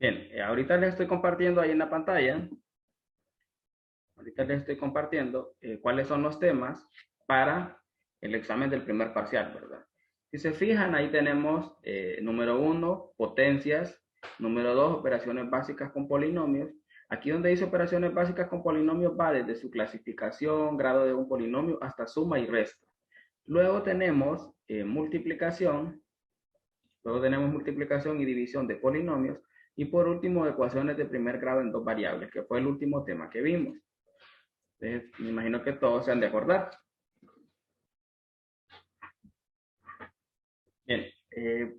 Bien, ahorita les estoy compartiendo ahí en la pantalla, ahorita les estoy compartiendo cuáles son los temas para el examen del primer parcial, ¿verdad? Si se fijan, ahí tenemos número 1, potencias, número 2, operaciones básicas con polinomios. Aquí donde dice operaciones básicas con polinomios va desde su clasificación, grado de un polinomio, hasta suma y resta. Luego tenemos multiplicación y división de polinomios. Y por último, ecuaciones de primer grado en dos variables, que fue el último tema que vimos. Entonces, me imagino que todos se han de acordar. Bien,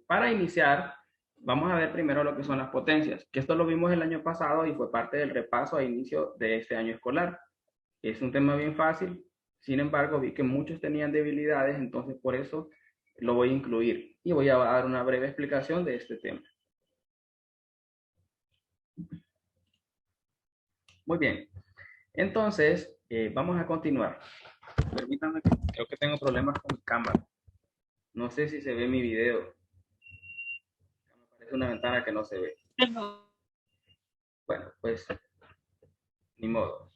para iniciar, vamos a ver primero lo que son las potencias, que esto lo vimos el año pasado y fue parte del repaso a inicio de este año escolar. Es un tema bien fácil, sin embargo, vi que muchos tenían debilidades, entonces por eso lo voy a incluir y voy a dar una breve explicación de este tema. Muy bien, entonces vamos a continuar. Permítanme, creo que tengo problemas con mi cámara. No sé si se ve mi video. Me parece una ventana que no se ve. Bueno, pues ni modo.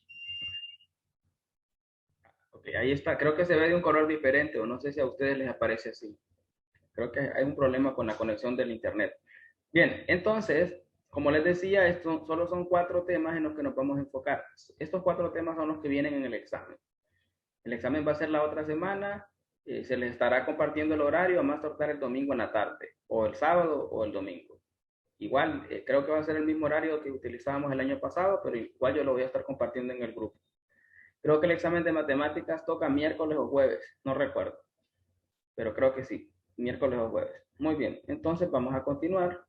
Ok, ahí está. Creo que se ve de un color diferente o no sé si a ustedes les aparece así. Creo que hay un problema con la conexión del internet. Bien, entonces, como les decía, esto solo son 4 temas en los que nos vamos a enfocar. Estos 4 temas son los que vienen en el examen. El examen va a ser la otra semana. Se les estará compartiendo el horario, a más tardar el domingo en la tarde, o el sábado o el domingo. Igual, creo que va a ser el mismo horario que utilizábamos el año pasado, pero igual yo lo voy a estar compartiendo en el grupo. Creo que el examen de matemáticas toca miércoles o jueves, no recuerdo, pero creo que sí, miércoles o jueves. Muy bien, entonces vamos a continuar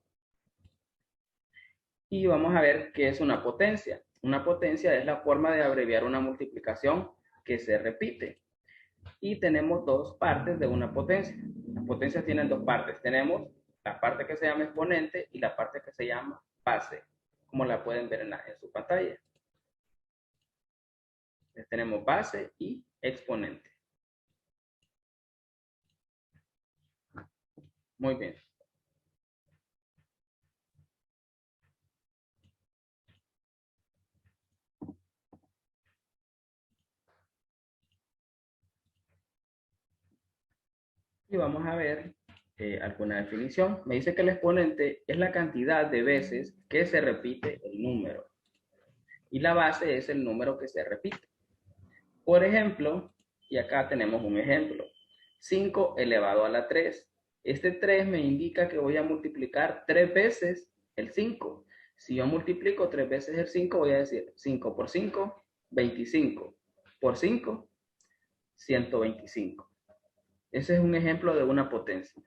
y vamos a ver qué es una potencia. Una potencia es la forma de abreviar una multiplicación que se repite. Y tenemos dos partes de una potencia. Las potencias tienen dos partes. Tenemos la parte que se llama exponente y la parte que se llama base, como la pueden ver en su pantalla. Entonces, tenemos base y exponente. Muy bien. Y vamos a ver alguna definición. Me dice que el exponente es la cantidad de veces que se repite el número. Y la base es el número que se repite. Por ejemplo, y acá tenemos un ejemplo. 5 elevado a la 3. Este 3 me indica que voy a multiplicar 3 veces el 5. Si yo multiplico 3 veces el 5, voy a decir 5 por 5, 25. Por 5, 125. Ese es un ejemplo de una potencia.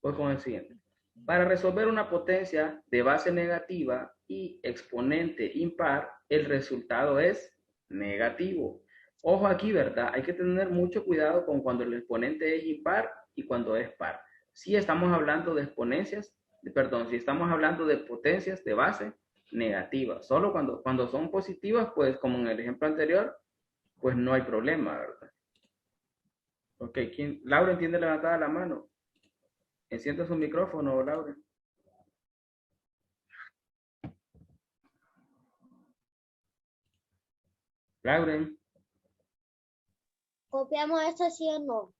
Voy con el siguiente. Para resolver una potencia de base negativa y exponente impar, el resultado es negativo. Ojo aquí, ¿verdad? Hay que tener mucho cuidado con cuando el exponente es impar y cuando es par. Si estamos hablando de exponencias, perdón, si estamos hablando de potencias de base negativa. Solo cuando son positivas, pues como en el ejemplo anterior, pues no hay problema, ¿verdad? Ok, Laura, ¿entiende levantada la mano? Encienda su micrófono, Laura. Lauren. ¿Copiamos esto sí o no?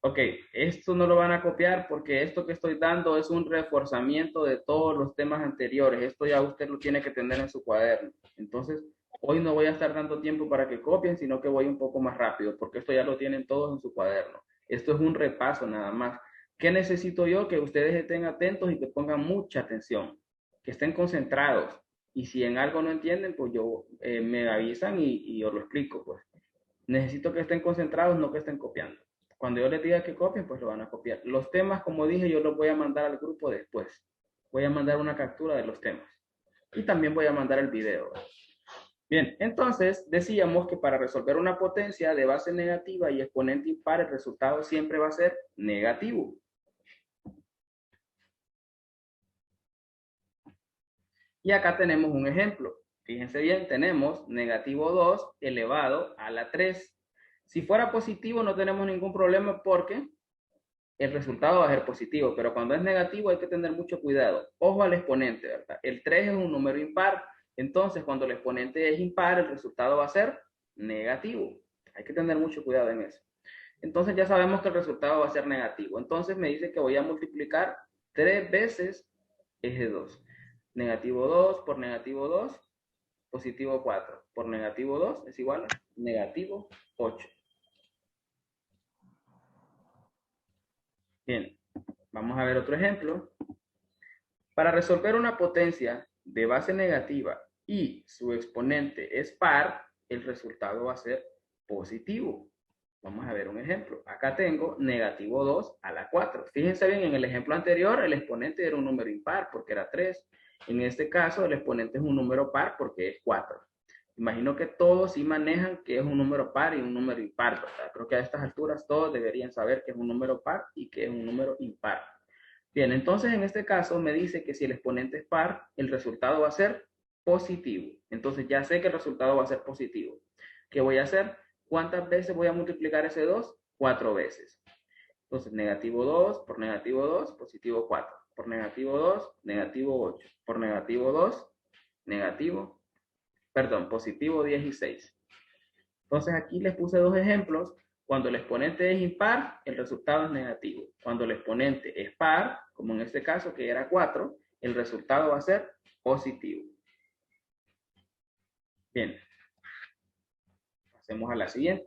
Ok, esto no lo van a copiar porque esto que estoy dando es un reforzamiento de todos los temas anteriores. Esto ya usted lo tiene que tener en su cuaderno. Entonces, hoy no voy a estar dando tiempo para que copien, sino que voy un poco más rápido porque esto ya lo tienen todos en su cuaderno. Esto es un repaso nada más. ¿Qué necesito yo? Que ustedes estén atentos y que pongan mucha atención, que estén concentrados. Y si en algo no entienden, pues yo me avisan y yo lo explico, pues. Necesito que estén concentrados, no que estén copiando. Cuando yo les diga que copien, pues lo van a copiar. Los temas, como dije, yo los voy a mandar al grupo después. Voy a mandar una captura de los temas. Y también voy a mandar el video. Bien, entonces decíamos que para resolver una potencia de base negativa y exponente impar, el resultado siempre va a ser negativo. Y acá tenemos un ejemplo. Fíjense bien, tenemos negativo 2 elevado a la 3. Si fuera positivo no tenemos ningún problema porque el resultado va a ser positivo, pero cuando es negativo hay que tener mucho cuidado. Ojo al exponente, ¿verdad? El 3 es un número impar, entonces cuando el exponente es impar, el resultado va a ser negativo. Hay que tener mucho cuidado en eso. Entonces ya sabemos que el resultado va a ser negativo. Entonces me dice que voy a multiplicar 3 veces eje 2. Negativo 2 por negativo 2, positivo 4. Por negativo 2 es igual a negativo 8. Bien, vamos a ver otro ejemplo. Para resolver una potencia de base negativa y su exponente es par, el resultado va a ser positivo. Vamos a ver un ejemplo. Acá tengo negativo 2 a la 4. Fíjense bien, en el ejemplo anterior el exponente era un número impar porque era 3. En este caso el exponente es un número par porque es 4. Imagino que todos sí manejan que es un número par y un número impar, ¿verdad? Creo que a estas alturas todos deberían saber que es un número par y que es un número impar. Bien, entonces en este caso me dice que si el exponente es par, el resultado va a ser positivo. Entonces ya sé que el resultado va a ser positivo. ¿Qué voy a hacer? ¿Cuántas veces voy a multiplicar ese 2? 4 veces. Entonces, negativo 2 por negativo 2, positivo 4. Por negativo 2, negativo 8. Por negativo 2, negativo, positivo 16. Entonces, aquí les puse dos ejemplos. Cuando el exponente es impar, el resultado es negativo. Cuando el exponente es par, como en este caso que era 4, el resultado va a ser positivo. Bien. Pasemos a la siguiente.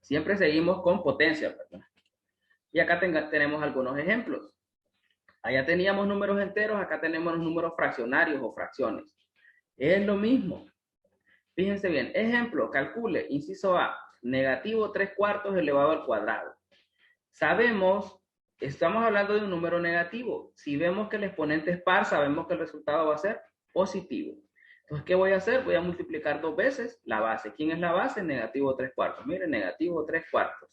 Siempre seguimos con potencia, ¿verdad? Y acá tenemos algunos ejemplos. Allá teníamos números enteros, acá tenemos los números fraccionarios o fracciones. Es lo mismo. Fíjense bien. Ejemplo, calcule, inciso A, negativo 3 cuartos elevado al cuadrado. Sabemos, estamos hablando de un número negativo. Si vemos que el exponente es par, sabemos que el resultado va a ser positivo. Entonces, ¿qué voy a hacer? Voy a multiplicar 2 veces la base. ¿Quién es la base? Negativo 3 cuartos. Miren, negativo 3 cuartos.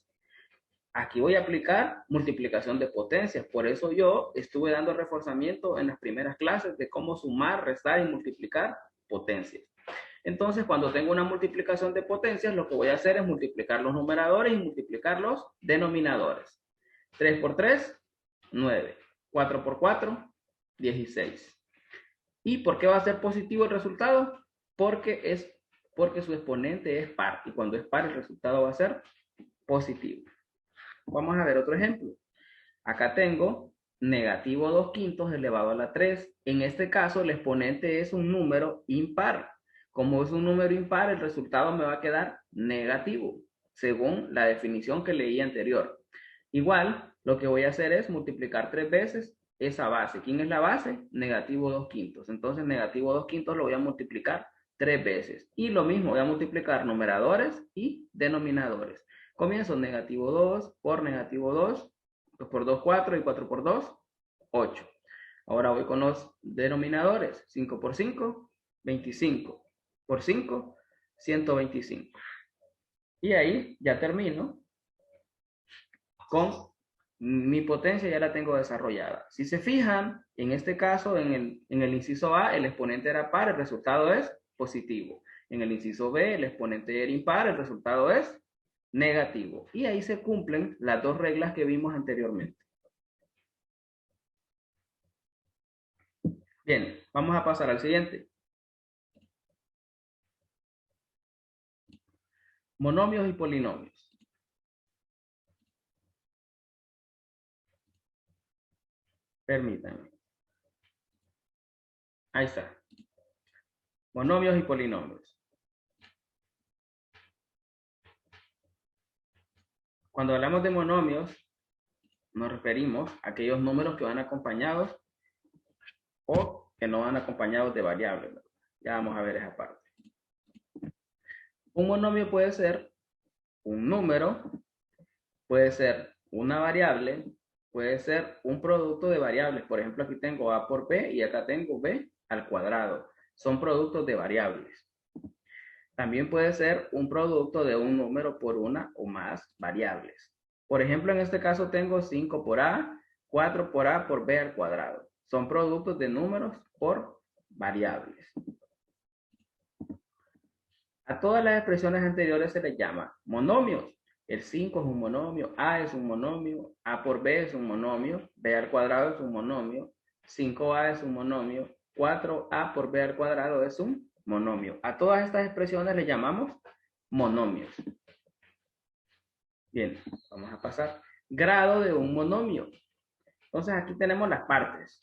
Aquí voy a aplicar multiplicación de potencias. Por eso yo estuve dando reforzamiento en las primeras clases de cómo sumar, restar y multiplicar potencias. Entonces, cuando tengo una multiplicación de potencias, lo que voy a hacer es multiplicar los numeradores y multiplicar los denominadores. 3 por 3, 9. 4 por 4, 16. ¿Y por qué va a ser positivo el resultado? Porque su exponente es par. Y cuando es par, el resultado va a ser positivo. Vamos a ver otro ejemplo. Acá tengo negativo 2 quintos elevado a la 3. En este caso, el exponente es un número impar. Como es un número impar, el resultado me va a quedar negativo, según la definición que leí anterior. Igual, lo que voy a hacer es multiplicar 3 veces esa base. ¿Quién es la base? Negativo 2 quintos. Entonces, negativo 2 quintos lo voy a multiplicar 3 veces. Y lo mismo, voy a multiplicar numeradores y denominadores. Comienzo negativo 2 por negativo 2, 2 por 2, 4 y 4 por 2, 8. Ahora voy con los denominadores. 5 por 5, 25. Por 5, 125. Y ahí ya termino con mi potencia, ya la tengo desarrollada. Si se fijan, en este caso, en el inciso A, el exponente era par, el resultado es positivo. En el inciso B, el exponente era impar, el resultado es negativo. Y ahí se cumplen las dos reglas que vimos anteriormente. Bien, vamos a pasar al siguiente. Monomios y polinomios. Permítanme. Ahí está. Monomios y polinomios. Cuando hablamos de monomios, nos referimos a aquellos números que van acompañados o que no van acompañados de variables. Ya vamos a ver esa parte. Un monomio puede ser un número, puede ser una variable, puede ser un producto de variables. Por ejemplo, aquí tengo A por B y acá tengo B al cuadrado. Son productos de variables. También puede ser un producto de un número por una o más variables. Por ejemplo, en este caso tengo 5 por A, 4 por A por B al cuadrado. Son productos de números por variables. A todas las expresiones anteriores se les llama monomios. El 5 es un monomio, A es un monomio, A por B es un monomio, B al cuadrado es un monomio, 5A es un monomio, 4A por B al cuadrado es un monomio. A todas estas expresiones le llamamos monomios. Bien, vamos a pasar. Grado de un monomio. Entonces aquí tenemos las partes.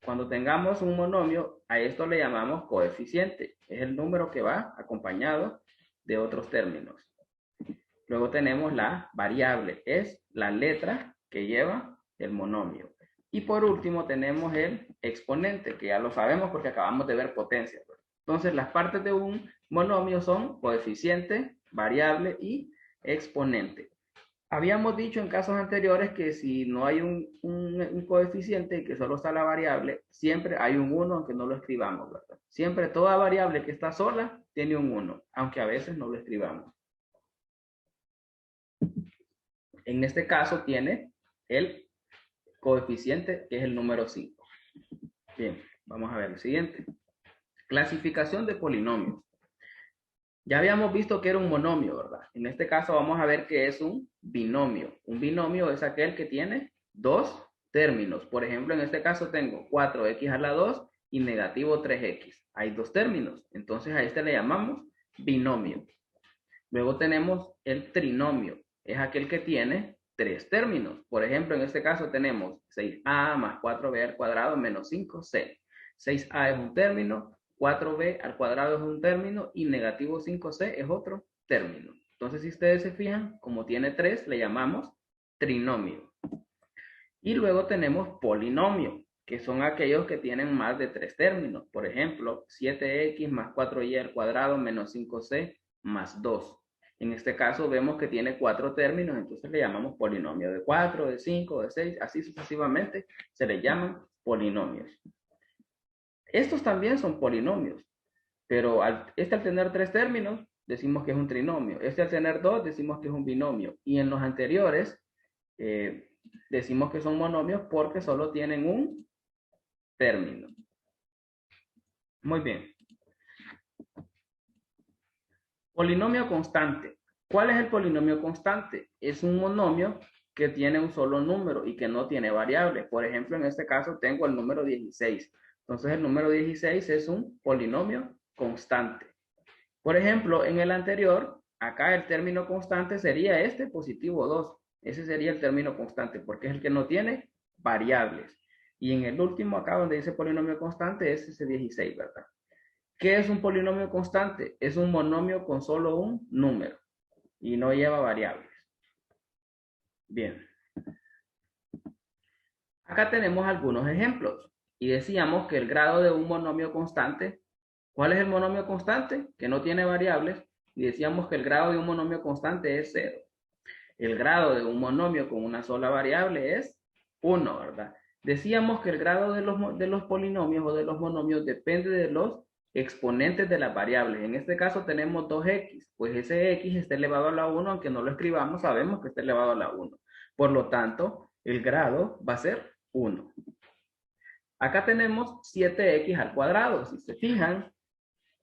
Cuando tengamos un monomio, a esto le llamamos coeficiente. Es el número que va acompañado de otros términos. Luego tenemos la variable. Es la letra que lleva el monomio. Y por último tenemos el exponente, que ya lo sabemos porque acabamos de ver potencia. Entonces las partes de un monomio son coeficiente, variable y exponente. Habíamos dicho en casos anteriores que si no hay un coeficiente y que solo está la variable, siempre hay un 1 aunque no lo escribamos, ¿verdad? Siempre toda variable que está sola tiene un 1, aunque a veces no lo escribamos. En este caso tiene el coeficiente que es el número 5. Bien, vamos a ver el siguiente. Clasificación de polinomios. Ya habíamos visto que era un monomio, ¿verdad? En este caso vamos a ver que es un binomio. Un binomio es aquel que tiene dos términos. Por ejemplo, en este caso tengo 4x a la 2 y negativo 3x. Hay dos términos. Entonces a este le llamamos binomio. Luego tenemos el trinomio. Es aquel que tiene tres términos. Por ejemplo, en este caso tenemos 6a más 4b al cuadrado menos 5c. 6a es un término, 4b al cuadrado es un término y negativo 5c es otro término. Entonces, si ustedes se fijan, como tiene tres, le llamamos trinomio. Y luego tenemos polinomio, que son aquellos que tienen más de tres términos. Por ejemplo, 7x más 4y al cuadrado menos 5c más 2. En este caso vemos que tiene cuatro términos, entonces le llamamos polinomio de 4, de 5, de 6, así sucesivamente se le llaman polinomios. Estos también son polinomios, pero al tener tres términos, decimos que es un trinomio. Al tener dos, decimos que es un binomio. Y en los anteriores, decimos que son monomios porque solo tienen un término. Muy bien. Polinomio constante. ¿Cuál es el polinomio constante? Es un monomio que tiene un solo número y que no tiene variables. Por ejemplo, en este caso tengo el número 16. Entonces el número 16 es un polinomio constante. Por ejemplo, en el anterior, acá el término constante sería este, positivo 2. Ese sería el término constante porque es el que no tiene variables. Y en el último, acá donde dice polinomio constante, es ese 16, ¿verdad? ¿Qué es un polinomio constante? Es un monomio con solo un número y no lleva variables. Bien. Acá tenemos algunos ejemplos y decíamos que el grado de un monomio constante, ¿cuál es el monomio constante? Que no tiene variables, y decíamos que el grado de un monomio constante es 0. El grado de un monomio con una sola variable es 1, ¿verdad? Decíamos que el grado de los polinomios o de los monomios depende de los exponentes de las variables. En este caso tenemos 2x, pues ese x está elevado a la 1, aunque no lo escribamos, sabemos que está elevado a la 1. Por lo tanto, el grado va a ser 1. Acá tenemos 7x al cuadrado. Si se fijan,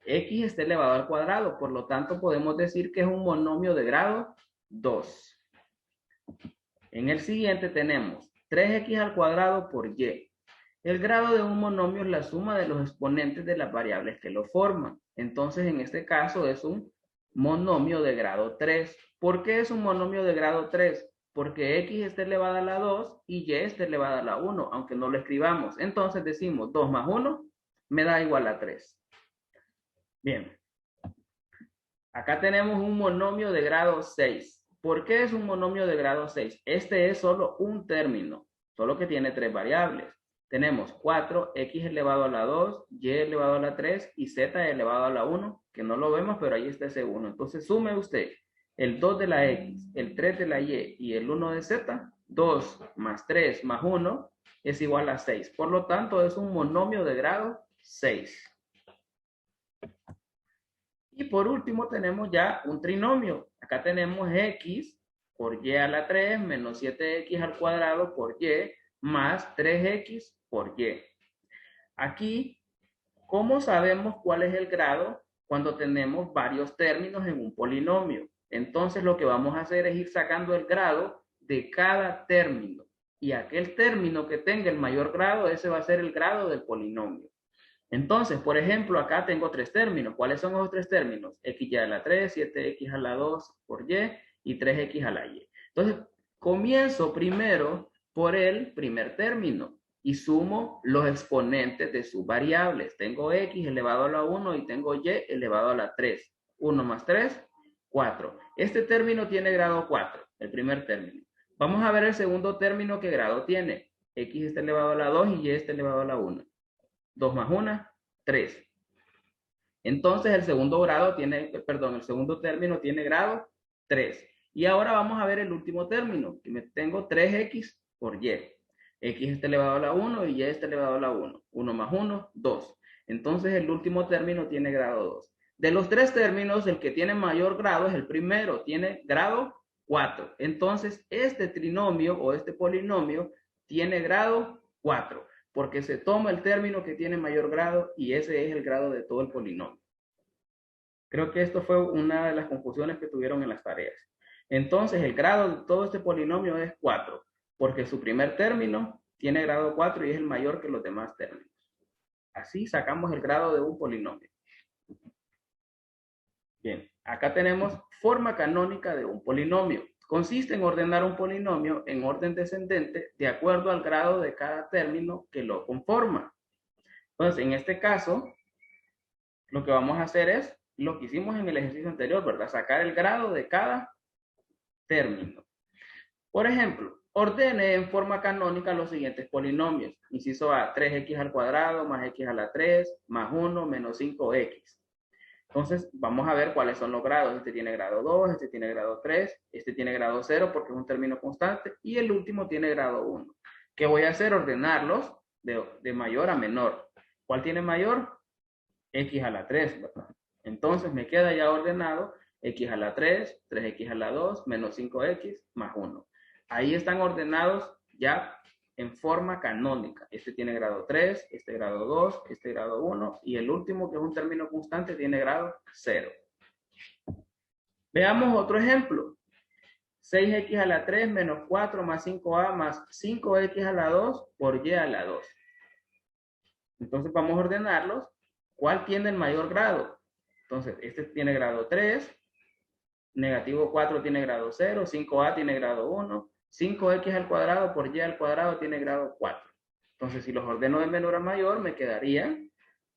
x está elevado al cuadrado, por lo tanto podemos decir que es un monomio de grado 2. En el siguiente tenemos 3x al cuadrado por y. El grado de un monomio es la suma de los exponentes de las variables que lo forman. Entonces, en este caso es un monomio de grado 3. ¿Por qué es un monomio de grado 3? Porque x está elevada a la 2 y y está elevada a la 1, aunque no lo escribamos. Entonces decimos 2 más 1 me da igual a 3. Bien. Acá tenemos un monomio de grado 6. ¿Por qué es un monomio de grado 6? Este es solo un término, solo que tiene tres variables. Tenemos 4x elevado a la 2, y elevado a la 3 y z elevado a la 1, que no lo vemos, pero ahí está ese 1. Entonces sume usted el 2 de la x, el 3 de la y el 1 de z. 2 más 3 más 1 es igual a 6. Por lo tanto, es un monomio de grado 6. Y por último tenemos ya un trinomio. Acá tenemos x por y a la 3 menos 7x al cuadrado por y más 3x por y. Aquí, ¿cómo sabemos cuál es el grado cuando tenemos varios términos en un polinomio. Entonces lo que vamos a hacer es ir sacando el grado de cada término. Y aquel término que tenga el mayor grado, ese va a ser el grado del polinomio. Entonces, por ejemplo, acá tengo tres términos. ¿Cuáles son los tres términos? X a la 3, 7x a la 2 por y 3x a la y. Entonces, comienzo primero por el primer término y sumo los exponentes de sus variables. Tengo x elevado a la 1 y tengo y elevado a la 3. 1 más 3, 4. Este término tiene grado 4, el primer término. Vamos a ver el segundo término, ¿qué grado tiene? X está elevado a la 2 y y está elevado a la 1. 2 más 1, 3. Entonces el segundo término tiene grado 3. Y ahora vamos a ver el último término, que tengo 3x por y. X está elevado a la 1 y y está elevado a la 1. 1 más 1, 2. Entonces el último término tiene grado 2. De los tres términos, el que tiene mayor grado es el primero, tiene grado 4. Entonces este trinomio o este polinomio tiene grado 4. Porque se toma el término que tiene mayor grado y ese es el grado de todo el polinomio. Creo que esto fue una de las confusiones que tuvieron en las tareas. Entonces, el grado de todo este polinomio es 4, porque su primer término tiene grado 4 y es el mayor que los demás términos. Así sacamos el grado de un polinomio. Bien, acá tenemos forma canónica de un polinomio. Consiste en ordenar un polinomio en orden descendente de acuerdo al grado de cada término que lo conforma. Entonces, en este caso, lo que vamos a hacer es lo que hicimos en el ejercicio anterior, ¿verdad? Sacar el grado de cada término. Por ejemplo, ordene en forma canónica los siguientes polinomios. Inciso A, 3x al cuadrado más x a la 3 más 1 menos 5x. Entonces, vamos a ver cuáles son los grados. Este tiene grado 2, este tiene grado 3, este tiene grado 0 porque es un término constante y el último tiene grado 1. ¿Qué voy a hacer? Ordenarlos de mayor a menor. ¿Cuál tiene mayor? X a la 3, ¿verdad? Entonces me queda ya ordenado x a la 3, 3x a la 2, menos 5x, más 1. Ahí están ordenados ya en forma canónica. Este tiene grado 3, este grado 2, este grado 1 y el último, que es un término constante, tiene grado 0. Veamos otro ejemplo. 6x a la 3 menos 4 más 5a más 5x a la 2 por y a la 2. Entonces vamos a ordenarlos. ¿Cuál tiene el mayor grado? Entonces, este tiene grado 3, negativo 4 tiene grado 0, 5a tiene grado 1, 5x al cuadrado por y al cuadrado tiene grado 4. Entonces, si los ordeno de menor a mayor, me quedaría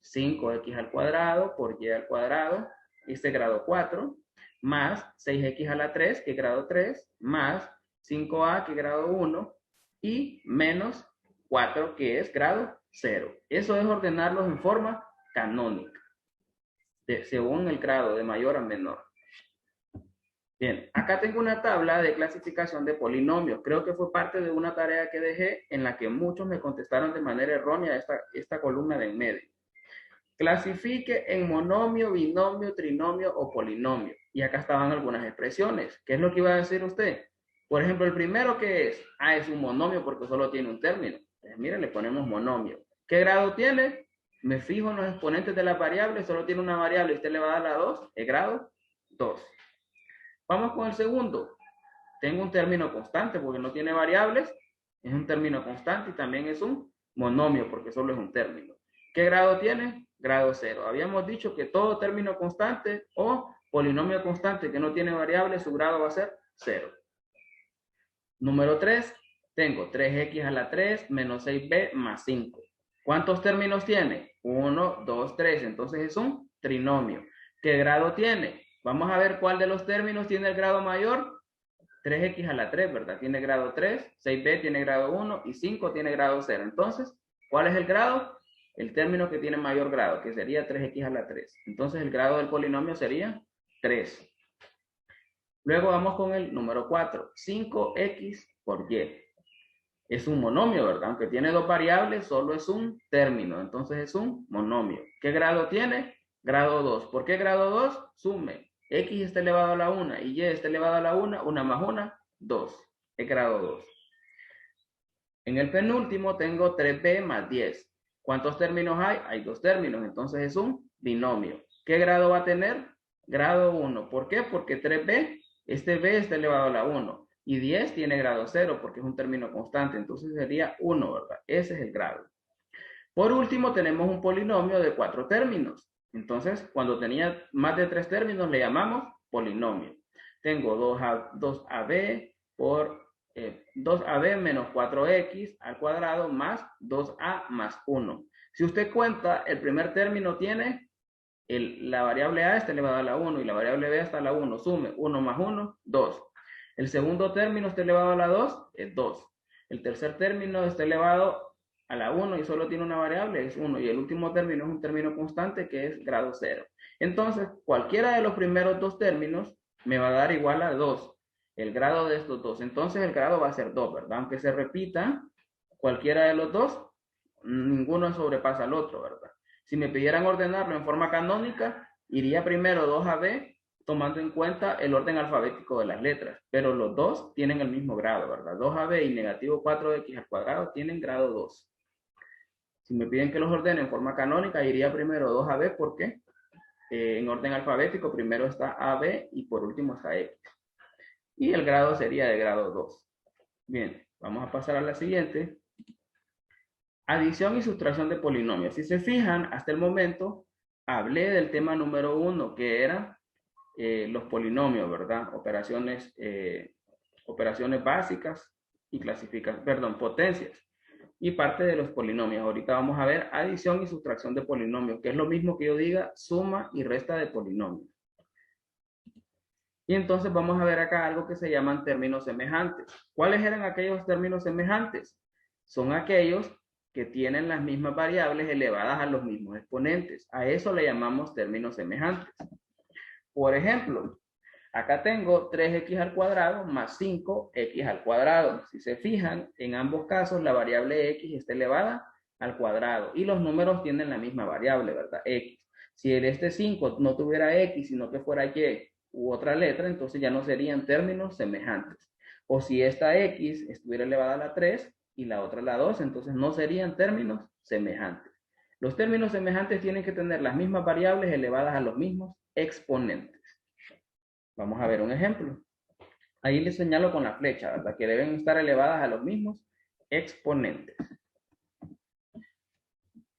5x al cuadrado por y al cuadrado, este grado 4, más 6x a la 3, que es grado 3, más 5a, que es grado 1, y menos 4, que es grado 0. Eso es ordenarlos en forma canónica, según el grado de mayor a menor. Bien, acá tengo una tabla de clasificación de polinomios. Creo que fue parte de una tarea que dejé en la que muchos me contestaron de manera errónea esta columna de en medio. Clasifique en monomio, binomio, trinomio o polinomio. Y acá estaban algunas expresiones. ¿Qué es lo que iba a decir usted? Por ejemplo, el primero que es, es un monomio porque solo tiene un término. Miren, le ponemos monomio. ¿Qué grado tiene? Me fijo en los exponentes de las variables, solo tiene una variable y usted le va a dar la 2, el grado 2. Vamos con el segundo. Tengo un término constante porque no tiene variables, es un término constante y también es un monomio porque solo es un término. ¿Qué grado tiene? Grado 0. Habíamos dicho que todo término constante o polinomio constante que no tiene variables, su grado va a ser 0. Número 3, tengo 3x a la 3 menos 6b más 5. ¿Cuántos términos tiene? 1, 2, 3. Entonces es un trinomio. ¿Qué grado tiene? Vamos a ver cuál de los términos tiene el grado mayor. 3x a la 3, ¿verdad? Tiene grado 3, 6b tiene grado 1 y 5 tiene grado 0. Entonces, ¿cuál es el grado? El término que tiene mayor grado, que sería 3x a la 3. Entonces, el grado del polinomio sería 3. Luego vamos con el número 4, 5x por y. Es un monomio, ¿verdad? Aunque tiene dos variables, solo es un término. Entonces, es un monomio. ¿Qué grado tiene? Grado 2. ¿Por qué grado 2? Sume. X está elevado a la 1 y y está elevado a la 1, 1 más 1, 2. Es grado 2. En el penúltimo tengo 3b más 10. ¿Cuántos términos hay? Hay dos términos, entonces es un binomio. ¿Qué grado va a tener? Grado 1. ¿Por qué? Porque 3b, este b está elevado a la 1. Y 10 tiene grado 0 porque es un término constante. Entonces sería 1, ¿verdad? Ese es el grado. Por último, tenemos un polinomio de 4 términos. Entonces, cuando tenía más de 3 términos, le llamamos polinomio. Tengo 2ab por 2ab menos 4x al cuadrado más 2a más 1. Si usted cuenta, el primer término tiene la variable a está elevada a la 1 y la variable b está a la 1. Sume 1 más 1, 2. El segundo término está elevado a la 2, es 2. El tercer término está elevado a la 1 y solo tiene una variable, es 1. Y el último término es un término constante que es grado 0. Entonces, cualquiera de los primeros dos términos me va a dar igual a 2. El grado de estos dos. Entonces, el grado va a ser 2, ¿verdad? Aunque se repita cualquiera de los dos, ninguno sobrepasa al otro, ¿verdad? Si me pidieran ordenarlo en forma canónica, iría primero 2ab, tomando en cuenta el orden alfabético de las letras, pero los dos tienen el mismo grado, ¿verdad? 2ab y negativo 4x al cuadrado tienen grado 2. Si me piden que los ordene en forma canónica, iría primero 2ab porque en orden alfabético primero está ab y por último está x. Y el grado sería de grado 2. Bien, vamos a pasar a la siguiente. Adición y sustracción de polinomios. Si se fijan, hasta el momento hablé del tema número 1, que era los polinomios, ¿verdad? Operaciones básicas y potencias. Y parte de los polinomios. Ahorita vamos a ver adición y sustracción de polinomios, que es lo mismo que yo diga suma y resta de polinomios. Y entonces vamos a ver acá algo que se llaman términos semejantes. ¿Cuáles eran aquellos términos semejantes? Son aquellos que tienen las mismas variables elevadas a los mismos exponentes. A eso le llamamos términos semejantes. Por ejemplo, acá tengo 3x al cuadrado más 5x al cuadrado. Si se fijan, en ambos casos la variable x está elevada al cuadrado y los números tienen la misma variable, ¿verdad? X. Si este 5 no tuviera x, sino que fuera y u otra letra, entonces ya no serían términos semejantes. O si esta x estuviera elevada a la 3 y la otra a la 2, entonces no serían términos semejantes. Los términos semejantes tienen que tener las mismas variables elevadas a los mismos exponentes. Vamos a ver un ejemplo. Ahí les señalo con la flecha, ¿verdad? Que deben estar elevadas a los mismos exponentes.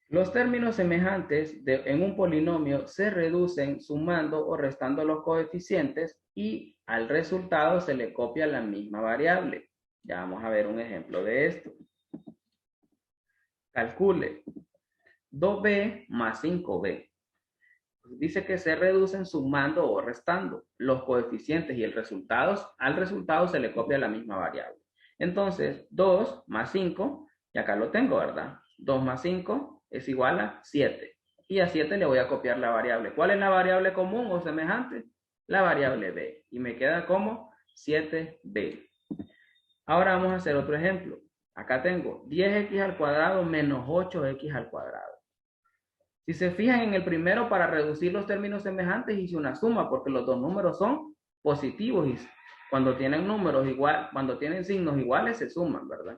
Los términos semejantes en un polinomio se reducen sumando o restando los coeficientes y al resultado se le copia la misma variable. Ya vamos a ver un ejemplo de esto. Calcule 2b más 5b. Dice que se reducen sumando o restando los coeficientes y al resultado se le copia la misma variable. Entonces, 2 más 5, y acá lo tengo, ¿verdad? 2 más 5 es igual a 7. Y a 7 le voy a copiar la variable. ¿Cuál es la variable común o semejante? La variable b. Y me queda como 7b. Ahora vamos a hacer otro ejemplo. Acá tengo 10x al cuadrado menos 8x al cuadrado. Si se fijan en el primero, para reducir los términos semejantes hice una suma porque los dos números son positivos y cuando tienen cuando tienen signos iguales se suman, ¿verdad?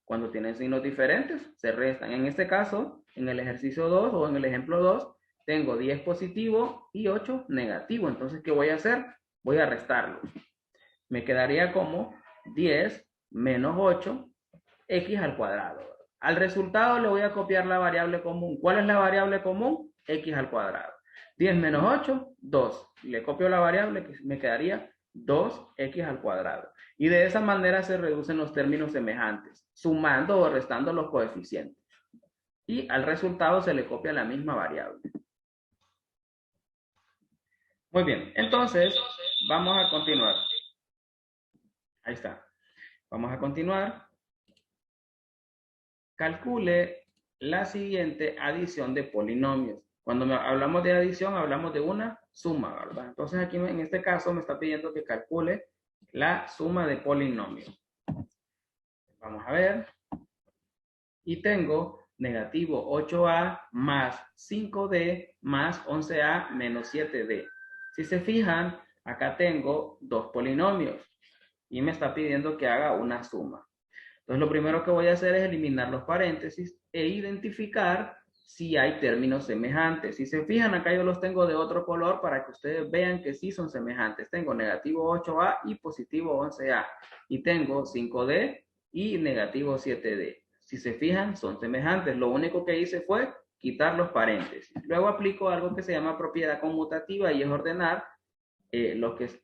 Cuando tienen signos diferentes se restan. En este caso, en el ejercicio 2 o en el ejemplo 2, tengo 10 positivo y 8 negativo. Entonces, ¿qué voy a hacer? Voy a restarlos. Me quedaría como 10 menos 8x al cuadrado. Al resultado le voy a copiar la variable común. ¿Cuál es la variable común? X al cuadrado. 10 menos 8, 2. Le copio la variable que me quedaría 2x al cuadrado. Y de esa manera se reducen los términos semejantes, sumando o restando los coeficientes. Y al resultado se le copia la misma variable. Muy bien, entonces vamos a continuar. Ahí está. Vamos a continuar. Calcule la siguiente adición de polinomios. Cuando hablamos de adición, hablamos de una suma, ¿verdad? Entonces aquí en este caso me está pidiendo que calcule la suma de polinomios. Vamos a ver. Y tengo negativo 8a más 5d más 11a menos 7d. Si se fijan, acá tengo dos polinomios y me está pidiendo que haga una suma. Entonces lo primero que voy a hacer es eliminar los paréntesis e identificar si hay términos semejantes. Si se fijan, acá yo los tengo de otro color para que ustedes vean que sí son semejantes. Tengo negativo 8a y positivo 11a. Y tengo 5d y negativo 7d. Si se fijan, son semejantes. Lo único que hice fue quitar los paréntesis. Luego aplico algo que se llama propiedad conmutativa y es ordenar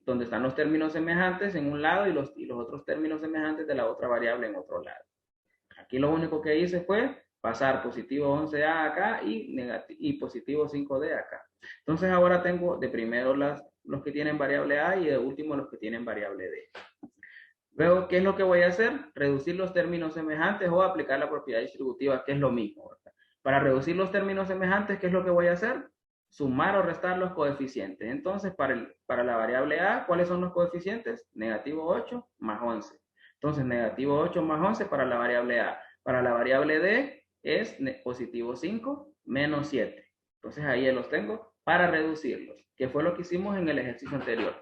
donde están los términos semejantes en un lado y los otros términos semejantes de la otra variable en otro lado. Aquí lo único que hice fue pasar positivo 11a acá y positivo 5d acá. Entonces ahora tengo de primero los que tienen variable a y de último los que tienen variable d. Luego, ¿qué es lo que voy a hacer? Reducir los términos semejantes o aplicar la propiedad distributiva, que es lo mismo, ¿verdad? Para reducir los términos semejantes, ¿qué es lo que voy a hacer? Sumar o restar los coeficientes. Entonces, para la variable a, ¿cuáles son los coeficientes? Negativo 8 más 11. Entonces, negativo 8 más 11 para la variable a. Para la variable d es positivo 5 menos 7. Entonces, ahí los tengo para reducirlos, que fue lo que hicimos en el ejercicio anterior.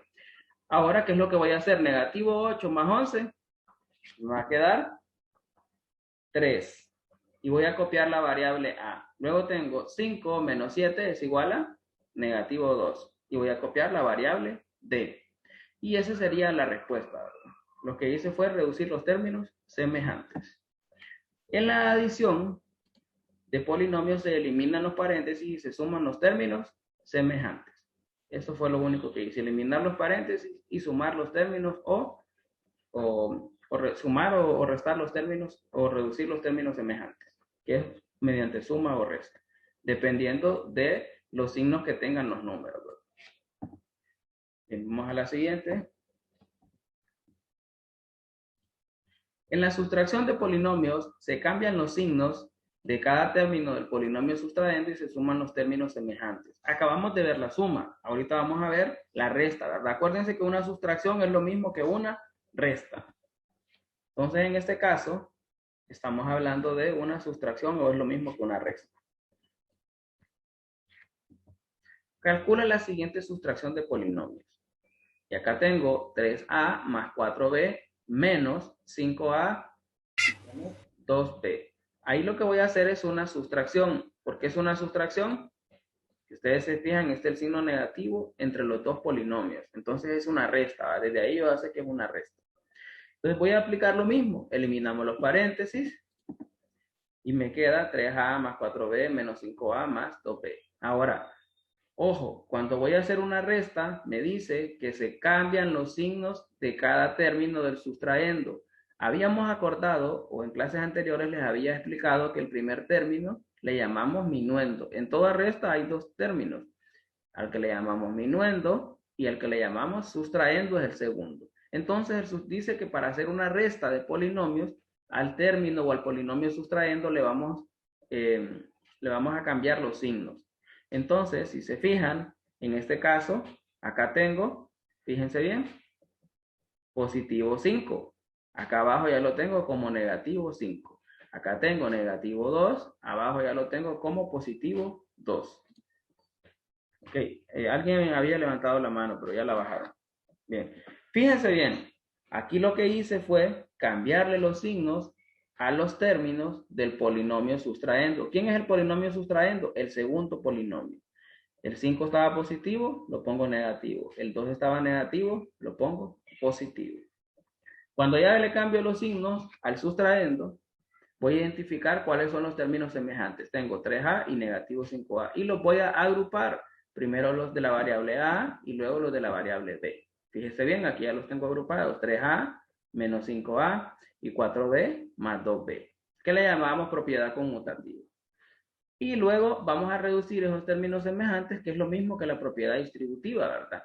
Ahora, ¿qué es lo que voy a hacer? Negativo 8 más 11, me va a quedar 3. Y voy a copiar la variable a. Luego tengo 5 menos 7 es igual a negativo 2. Y voy a copiar la variable d. Y esa sería la respuesta, ¿verdad? Lo que hice fue reducir los términos semejantes. En la adición de polinomios se eliminan los paréntesis y se suman los términos semejantes. Eso fue lo único que hice, eliminar los paréntesis y sumar los términos sumar o restar los términos o reducir los términos semejantes, que es mediante suma o resta, dependiendo de los signos que tengan los números. Bien, vamos a la siguiente. En la sustracción de polinomios se cambian los signos de cada término del polinomio sustraendo y se suman los términos semejantes. Acabamos de ver la suma, ahorita vamos a ver la resta, ¿verdad? Acuérdense que una sustracción es lo mismo que una resta. Entonces, en este caso, estamos hablando de una sustracción o es lo mismo que una resta. Calcula la siguiente sustracción de polinomios. Y acá tengo 3a más 4b menos 5a menos 2b. Ahí lo que voy a hacer es una sustracción. ¿Por qué es una sustracción? Si ustedes se fijan, este es el signo negativo entre los dos polinomios. Entonces es una resta, ¿va? Desde ahí yo sé que es una resta. Entonces voy a aplicar lo mismo. Eliminamos los paréntesis y me queda 3a más 4b menos 5a más 2b. Ahora, ojo, cuando voy a hacer una resta, me dice que se cambian los signos de cada término del sustraendo. Habíamos acordado, o en clases anteriores les había explicado que el primer término le llamamos minuendo. En toda resta hay dos términos, al que le llamamos minuendo y al que le llamamos sustraendo es el segundo. Entonces, dice que para hacer una resta de polinomios, al término o al polinomio sustraendo le vamos a cambiar los signos. Entonces, si se fijan, en este caso, acá tengo, fíjense bien, positivo 5. Acá abajo ya lo tengo como negativo 5. Acá tengo negativo 2. Abajo ya lo tengo como positivo 2. Ok, alguien había levantado la mano, pero ya la bajaron. Bien, fíjense bien. Aquí lo que hice fue cambiarle los signos a los términos del polinomio sustraendo. ¿Quién es el polinomio sustraendo? El segundo polinomio. El 5 estaba positivo, lo pongo negativo. El 2 estaba negativo, lo pongo positivo. Cuando ya le cambio los signos al sustraendo, voy a identificar cuáles son los términos semejantes. Tengo 3a y negativo 5a. Y los voy a agrupar. Primero los de la variable a y luego los de la variable b. Fíjese bien, aquí ya los tengo agrupados. 3a menos 5a y 4b más 2b. Que le llamamos propiedad conmutativa. Y luego vamos a reducir esos términos semejantes, que es lo mismo que la propiedad distributiva, ¿verdad?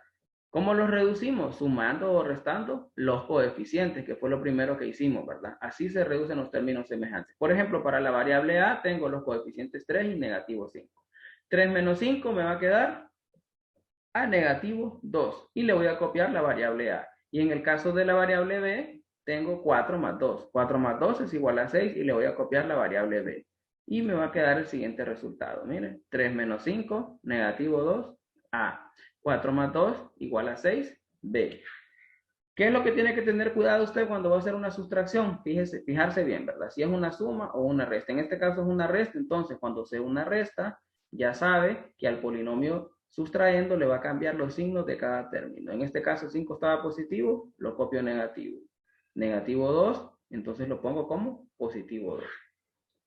¿Cómo los reducimos? Sumando o restando los coeficientes, que fue lo primero que hicimos, ¿verdad? Así se reducen los términos semejantes. Por ejemplo, para la variable a tengo los coeficientes 3 y negativo 5. 3 menos 5 me va a quedar a negativo 2. Y le voy a copiar la variable a. Y en el caso de la variable b, tengo 4 más 2. 4 más 2 es igual a 6 y le voy a copiar la variable b. Y me va a quedar el siguiente resultado. Miren, 3 menos 5, negativo 2, a. 4 más 2 igual a 6, b. ¿Qué es lo que tiene que tener cuidado usted cuando va a hacer una sustracción? Fijarse bien, ¿verdad? Si es una suma o una resta. En este caso es una resta, entonces cuando sea una resta, ya sabe que al polinomio sustrayendo le va a cambiar los signos de cada término. En este caso 5 estaba positivo, lo copio negativo. Negativo 2, entonces lo pongo como positivo 2.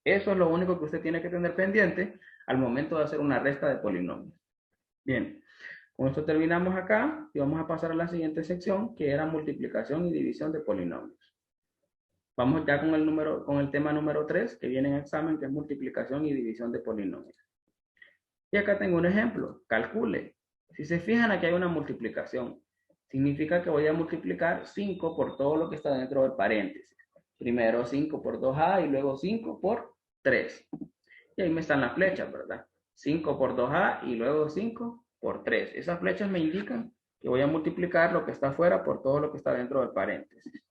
Eso es lo único que usted tiene que tener pendiente al momento de hacer una resta de polinomios. Bien, con esto terminamos acá y vamos a pasar a la siguiente sección, que era multiplicación y división de polinomios. Vamos ya con el tema número 3, que viene en examen, que es multiplicación y división de polinomios. Y acá tengo un ejemplo, calcule. Si se fijan, aquí hay una multiplicación. Significa que voy a multiplicar 5 por todo lo que está dentro del paréntesis. Primero 5 por 2a y luego 5 por 3. Y ahí me están las flechas, ¿verdad? 5 por 2a y luego 5 por 3. Esas flechas me indican que voy a multiplicar lo que está afuera por todo lo que está dentro del paréntesis.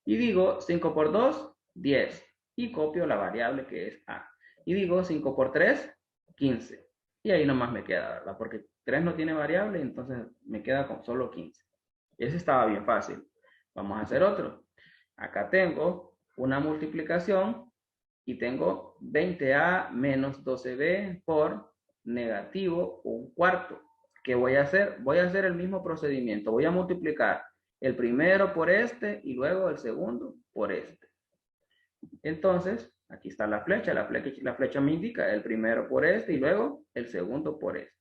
Y digo 5 por 2, 10. Y copio la variable que es a. Y digo 5 por 3, 15. Y ahí nomás me queda, ¿verdad? Porque 3 no tiene variable, entonces me queda con solo 15. Ese estaba bien fácil. Vamos a hacer otro. Acá tengo una multiplicación y tengo 20a menos 12b por negativo 1/4. ¿Qué voy a hacer? Voy a hacer el mismo procedimiento. Voy a multiplicar el primero por este y luego el segundo por este. Entonces, aquí está la flecha me indica el primero por este y luego el segundo por este.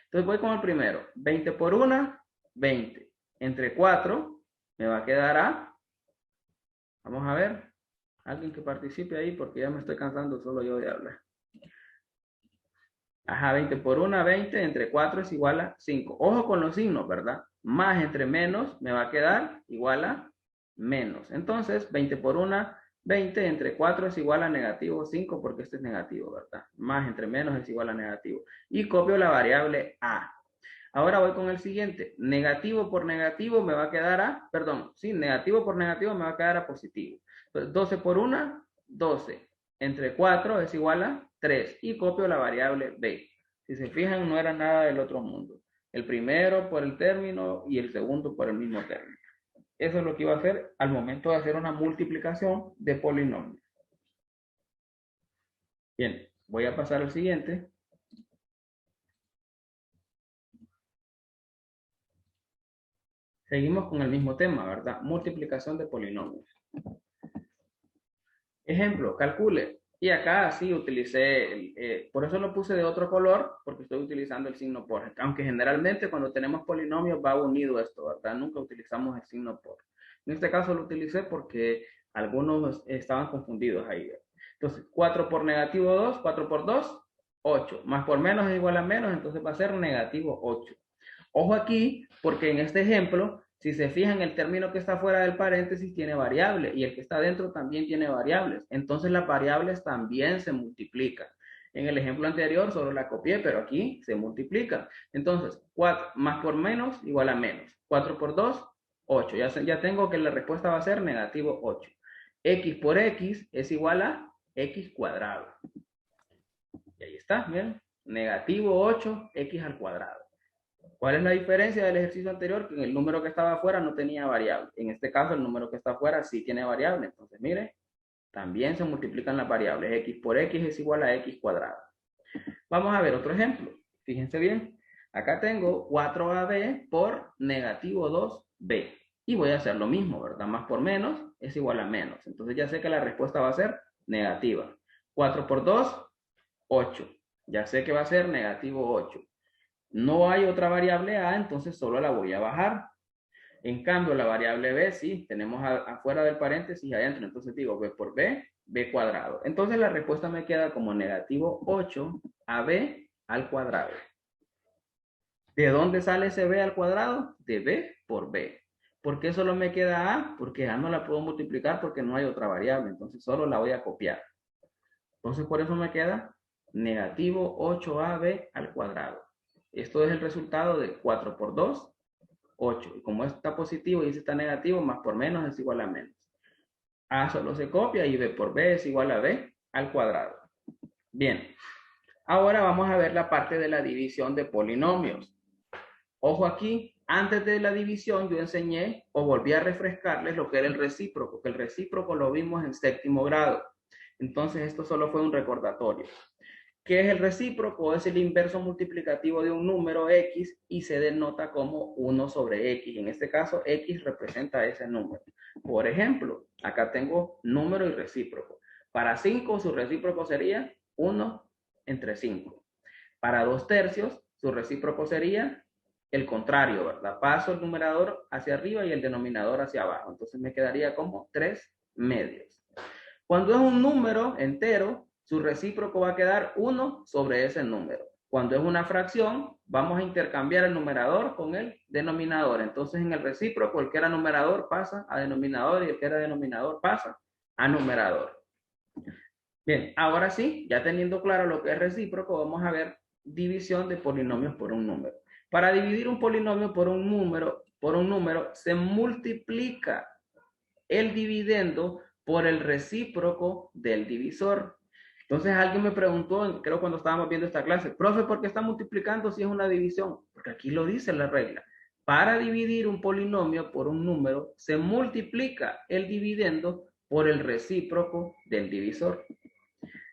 Entonces voy con el primero. 20 por 1, 20. Entre 4 me va a quedar a, vamos a ver, alguien que participe ahí porque ya me estoy cansando solo yo de hablar. Ajá, 20 por 1, 20, entre 4 es igual a 5. Ojo con los signos, ¿verdad? Más entre menos me va a quedar igual a menos. Entonces, 20 por 1, 20, entre 4 es igual a negativo 5 porque este es negativo, ¿verdad? Más entre menos es igual a negativo. Y copio la variable a. Ahora voy con el siguiente. Negativo por negativo me va a quedar a, perdón, sí, negativo por negativo me va a quedar a positivo. Entonces, 12 por 1, 12. Entre 4 es igual a 3. Y copio la variable b. Si se fijan, no era nada del otro mundo. El primero por el término y el segundo por el mismo término. Eso es lo que iba a hacer al momento de hacer una multiplicación de polinomios. Bien, voy a pasar al siguiente. Seguimos con el mismo tema, ¿verdad? Multiplicación de polinomios. Ejemplo, calcule. Y acá sí utilicé, por eso lo puse de otro color, porque estoy utilizando el signo por. Aunque generalmente cuando tenemos polinomios va unido esto, ¿verdad? Nunca utilizamos el signo por. En este caso lo utilicé porque algunos estaban confundidos ahí. Entonces, 4 por negativo 2, 4 por 2, 8. Más por menos es igual a menos, entonces va a ser negativo 8. Ojo aquí, porque en este ejemplo, si se fijan, el término que está fuera del paréntesis tiene variable y el que está dentro también tiene variables. Entonces las variables también se multiplican. En el ejemplo anterior solo la copié, pero aquí se multiplica. Entonces, 4 más por menos igual a menos. 4 por 2, 8. Ya tengo que la respuesta va a ser negativo 8. X por X es igual a X cuadrado. Y ahí está, miren. Negativo 8X al cuadrado. ¿Cuál es la diferencia del ejercicio anterior? Que en el número que estaba afuera no tenía variable. En este caso, el número que está afuera sí tiene variable. Entonces, mire, también se multiplican las variables. X por X es igual a X cuadrado. Vamos a ver otro ejemplo. Fíjense bien. Acá tengo 4AB por negativo 2B. Y voy a hacer lo mismo, ¿verdad? Más por menos es igual a menos. Entonces ya sé que la respuesta va a ser negativa. 4 por 2, 8. Ya sé que va a ser negativo 8. No hay otra variable a, entonces solo la voy a bajar. En cambio, la variable b, sí, tenemos afuera del paréntesis y adentro. Entonces digo b por b, b cuadrado. Entonces la respuesta me queda como negativo 8ab al cuadrado. ¿De dónde sale ese b al cuadrado? De b por b. ¿Por qué solo me queda a? Porque a no la puedo multiplicar porque no hay otra variable. Entonces solo la voy a copiar. Entonces por eso me queda negativo 8ab al cuadrado. Esto es el resultado de 4 por 2, 8. Y como está positivo y este está negativo, más por menos es igual a menos. A solo se copia y b por b es igual a b al cuadrado. Bien. Ahora vamos a ver la parte de la división de polinomios. Ojo aquí, antes de la división yo enseñé o volví a refrescarles lo que era el recíproco, que el recíproco lo vimos en séptimo grado. Entonces esto solo fue un recordatorio. ¿Qué es el recíproco? Es el inverso multiplicativo de un número X y se denota como 1 sobre X. En este caso, X representa ese número. Por ejemplo, acá tengo número y recíproco. Para 5, su recíproco sería 1 entre 5. Para 2 tercios, su recíproco sería el contrario, ¿verdad? Paso el numerador hacia arriba y el denominador hacia abajo. Entonces me quedaría como 3 medios. Cuando es un número entero, su recíproco va a quedar 1 sobre ese número. Cuando es una fracción, vamos a intercambiar el numerador con el denominador. Entonces, en el recíproco, el que era numerador pasa a denominador y el que era denominador pasa a numerador. Bien, ahora sí, ya teniendo claro lo que es recíproco, vamos a ver división de polinomios por un número. Para dividir un polinomio por un número, se multiplica el dividendo por el recíproco del divisor. Entonces alguien me preguntó, creo cuando estábamos viendo esta clase, profe, ¿por qué está multiplicando si es una división? Porque aquí lo dice la regla. Para dividir un polinomio por un número, se multiplica el dividendo por el recíproco del divisor.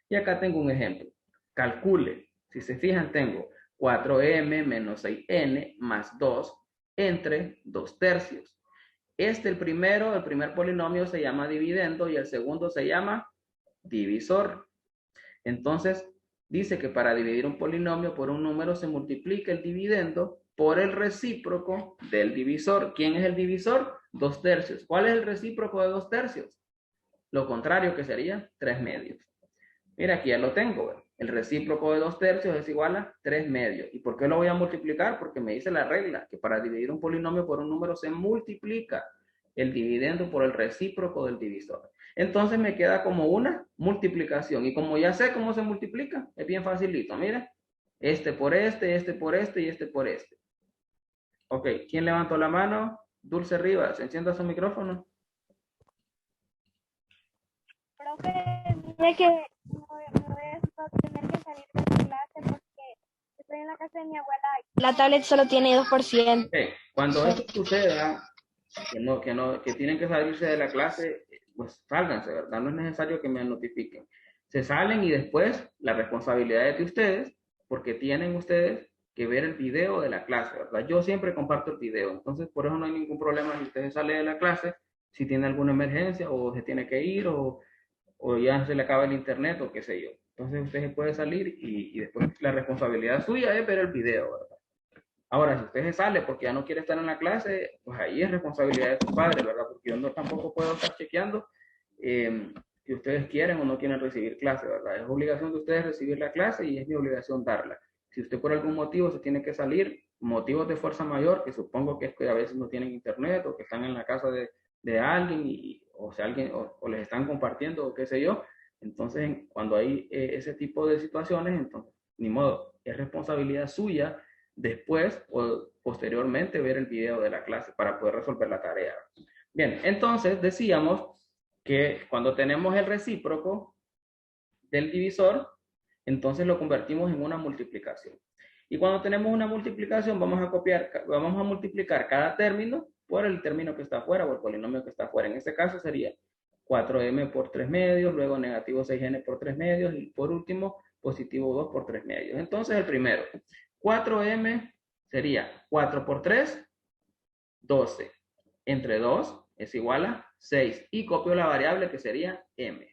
Y acá tengo un ejemplo. Calcule. Si se fijan, tengo 4m menos 6n más 2 entre 2 tercios. El primer polinomio se llama dividendo y el segundo se llama divisor. Entonces, dice que para dividir un polinomio por un número se multiplica el dividendo por el recíproco del divisor. ¿Quién es el divisor? 2 tercios. ¿Cuál es el recíproco de 2 tercios? Lo contrario, que sería 3 medios. Mira, aquí ya lo tengo. El recíproco de 2 tercios es igual a 3 medios. ¿Y por qué lo voy a multiplicar? Porque me dice la regla que para dividir un polinomio por un número se multiplica el dividendo por el recíproco del divisor. Entonces me queda como una multiplicación. Y como ya sé cómo se multiplica, es bien facilito. Mira, este por este, este por este y este por este. Ok, ¿quién levantó la mano? Dulce Rivas, encienda su micrófono. Profe, mire que me voy a tener que salir de la clase porque estoy en la casa de mi abuela. La tablet solo tiene 2%. Okay. Cuando esto suceda, que tienen que salirse de la clase, pues sálganse, ¿verdad? No es necesario que me notifiquen. Se salen y después la responsabilidad es de ustedes, porque tienen ustedes que ver el video de la clase, ¿verdad? Yo siempre comparto el video, entonces por eso no hay ningún problema si ustedes salen de la clase, si tiene alguna emergencia o se tiene que ir o ya se le acaba el internet o qué sé yo. Entonces usted se puede salir y después la responsabilidad suya es ver el video, ¿verdad? Ahora, si usted se sale porque ya no quiere estar en la clase, pues ahí es responsabilidad de sus padres, ¿verdad? Porque yo no tampoco puedo estar chequeando si ustedes quieren o no quieren recibir clase, ¿verdad? Es obligación de ustedes recibir la clase y es mi obligación darla. Si usted por algún motivo se tiene que salir, motivos de fuerza mayor, que supongo que es que a veces no tienen internet o que están en la casa de alguien o sea, alguien o les están compartiendo o qué sé yo, entonces cuando hay ese tipo de situaciones, entonces, ni modo, es responsabilidad suya después o posteriormente ver el video de la clase para poder resolver la tarea. Bien, entonces decíamos que cuando tenemos el recíproco del divisor, entonces lo convertimos en una multiplicación. Y cuando tenemos una multiplicación, vamos a multiplicar cada término por el término que está afuera o el polinomio que está afuera. En este caso sería 4m por 3 medios, luego negativo 6n por 3 medios y por último positivo 2 por 3 medios. Entonces el primero, 4m sería 4 por 3, 12. Entre 2 es igual a 6 y copio la variable que sería m.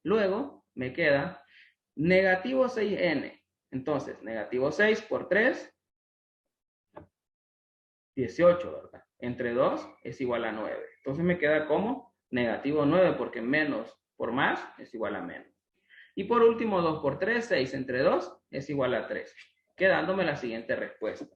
Luego me queda negativo 6n. Entonces, negativo 6 por 3, 18, ¿verdad? Entre 2 es igual a 9. Entonces me queda como negativo 9 porque menos por más es igual a menos. Y por último, 2 por 3, 6 entre 2 es igual a 3. Quedándome la siguiente respuesta.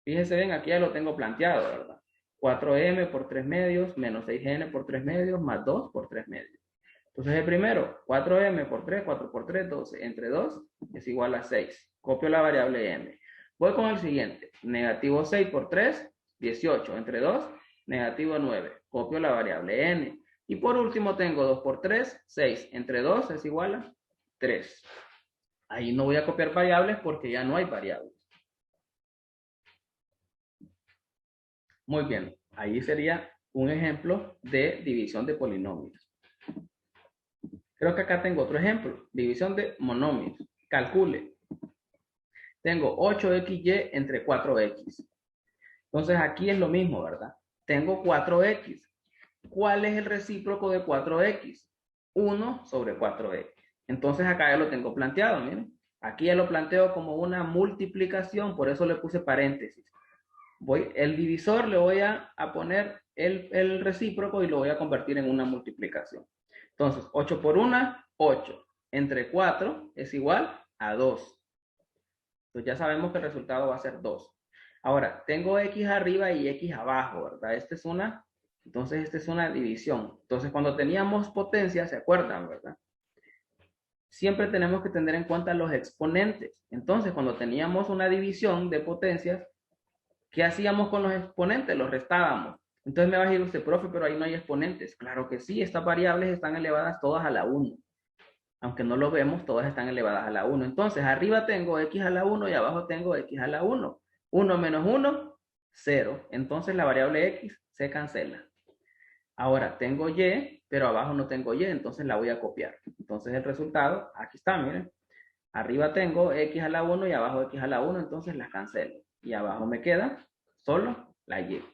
Fíjense bien, aquí ya lo tengo planteado, ¿verdad? 4m por 3 medios menos 6n por 3 medios más 2 por 3 medios. Entonces el primero, 4m por 3, 4 por 3, 12. Entre 2 es igual a 6. Copio la variable m. Voy con el siguiente. Negativo 6 por 3, 18. Entre 2, negativo 9. Copio la variable n. Y por último tengo 2 por 3, 6. Entre 2 es igual a 3. Ahí no voy a copiar variables porque ya no hay variables. Muy bien, ahí sería un ejemplo de división de polinomios. Creo que acá tengo otro ejemplo, división de monomios. Calcule. Tengo 8xy entre 4x. Entonces aquí es lo mismo, ¿verdad? Tengo 4x. ¿Cuál es el recíproco de 4x? 1 sobre 4x. Entonces acá ya lo tengo planteado, miren. Aquí ya lo planteo como una multiplicación, por eso le puse paréntesis. El divisor le voy a poner el recíproco y lo voy a convertir en una multiplicación. Entonces, 8 por 1, 8. Entre 4 es igual a 2. Entonces ya sabemos que el resultado va a ser 2. Ahora, tengo x arriba y x abajo, ¿verdad? Esta es una división. Entonces, cuando teníamos potencia, ¿se acuerdan, verdad? Siempre tenemos que tener en cuenta los exponentes. Entonces, cuando teníamos una división de potencias, ¿qué hacíamos con los exponentes? Los restábamos. Entonces me va a decir usted, profe, pero ahí no hay exponentes. Claro que sí, estas variables están elevadas todas a la 1. Aunque no lo vemos, todas están elevadas a la 1. Entonces, arriba tengo x a la 1 y abajo tengo x a la 1. 1 menos 1, 0. Entonces la variable x se cancela. Ahora tengo y, pero abajo no tengo y, entonces la voy a copiar. Entonces el resultado, aquí está, miren. Arriba tengo x a la 1 y abajo x a la 1, entonces las cancelo. Y abajo me queda solo la y.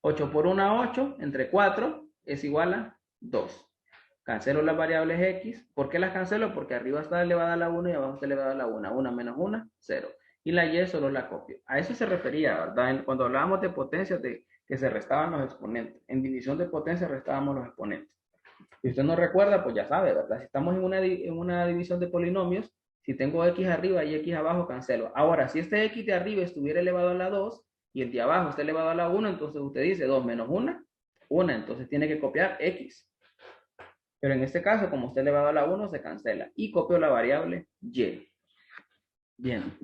8 por 1, 8, entre 4 es igual a 2. Cancelo las variables x. ¿Por qué las cancelo? Porque arriba está elevada a la 1 y abajo está elevada a la 1. 1 menos 1, 0. Y la y solo la copio. A eso se refería, ¿verdad? Cuando hablábamos de potencias, de que se restaban los exponentes. En división de potencia restábamos los exponentes. Si usted no recuerda, pues ya sabe, ¿verdad? Si estamos en una división de polinomios, si tengo x arriba y x abajo, cancelo. Ahora, si este x de arriba estuviera elevado a la 2 y el de abajo está elevado a la 1, entonces usted dice 2 menos 1, 1. Entonces tiene que copiar x. Pero en este caso, como está elevado a la 1, se cancela. Y copio la variable y. Bien.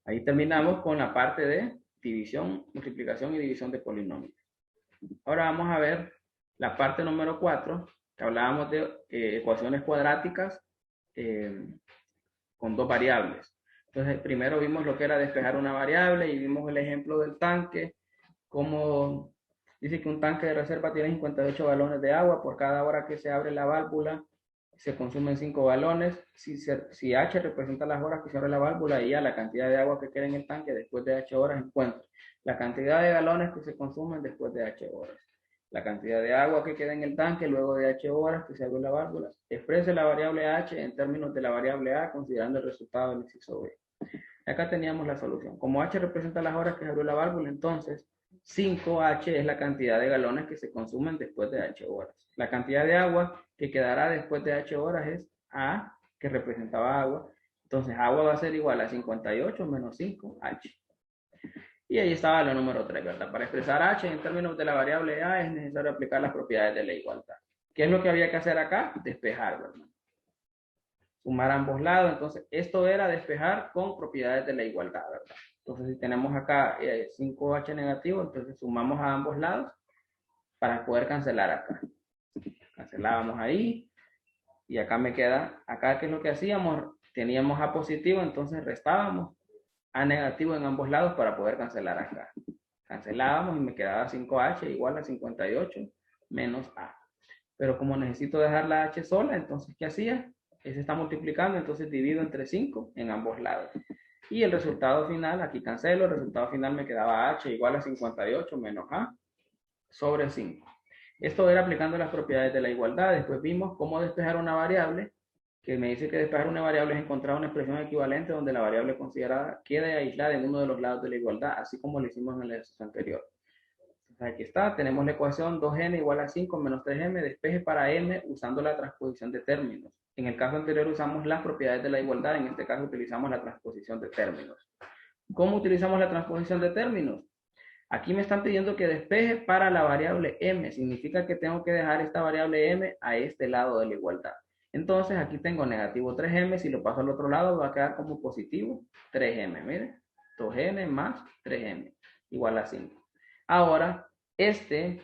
Ahí terminamos con la parte de división, multiplicación y división de polinomios. Ahora vamos a ver la parte número 4, que hablábamos de ecuaciones cuadráticas con dos variables. Entonces, primero vimos lo que era despejar una variable y vimos el ejemplo del tanque, como dice que un tanque de reserva tiene 58 galones de agua. Por cada hora que se abre la válvula, se consumen 5 galones. Si H representa las horas que se abre la válvula, y ya la cantidad de agua que queda en el tanque después de H horas, encuentra la cantidad de galones que se consumen después de H horas. La cantidad de agua que queda en el tanque luego de H horas que se abrió la válvula. Exprese la variable H en términos de la variable A, considerando el resultado del inciso B. Acá teníamos la solución. Como H representa las horas que se abrió la válvula, entonces 5H es la cantidad de galones que se consumen después de H horas. La cantidad de agua que quedará después de H horas es A, que representaba agua. Entonces agua va a ser igual a 58 menos 5H. Y ahí estaba la número 3, ¿verdad? Para expresar H en términos de la variable A es necesario aplicar las propiedades de la igualdad. ¿Qué es lo que había que hacer acá? Despejar, ¿verdad? Sumar ambos lados. Entonces, esto era despejar con propiedades de la igualdad, ¿verdad? Entonces, si tenemos acá 5H negativo, entonces sumamos a ambos lados para poder cancelar acá. Cancelábamos ahí. Y acá me queda, acá ¿qué es lo que hacíamos? Teníamos A positivo, entonces restábamos A negativo en ambos lados para poder cancelar acá. Cancelábamos y me quedaba 5H igual a 58 menos A. Pero como necesito dejar la H sola, entonces ¿qué hacía? Se está multiplicando, entonces divido entre 5 en ambos lados. Y el resultado final, aquí cancelo, el resultado final me quedaba H igual a 58 menos A sobre 5. Esto era aplicando las propiedades de la igualdad. Después vimos cómo despejar una variable, que me dice que despejar una variable es encontrar una expresión equivalente donde la variable considerada quede aislada en uno de los lados de la igualdad, así como lo hicimos en el ejercicio anterior. Aquí está, tenemos la ecuación 2n igual a 5 menos 3m, despeje para m usando la transposición de términos. En el caso anterior usamos las propiedades de la igualdad, en este caso utilizamos la transposición de términos. ¿Cómo utilizamos la transposición de términos? Aquí me están pidiendo que despeje para la variable m, significa que tengo que dejar esta variable m a este lado de la igualdad. Entonces aquí tengo negativo 3m, si lo paso al otro lado va a quedar como positivo 3m, miren, 2n más 3m igual a 5. Ahora, este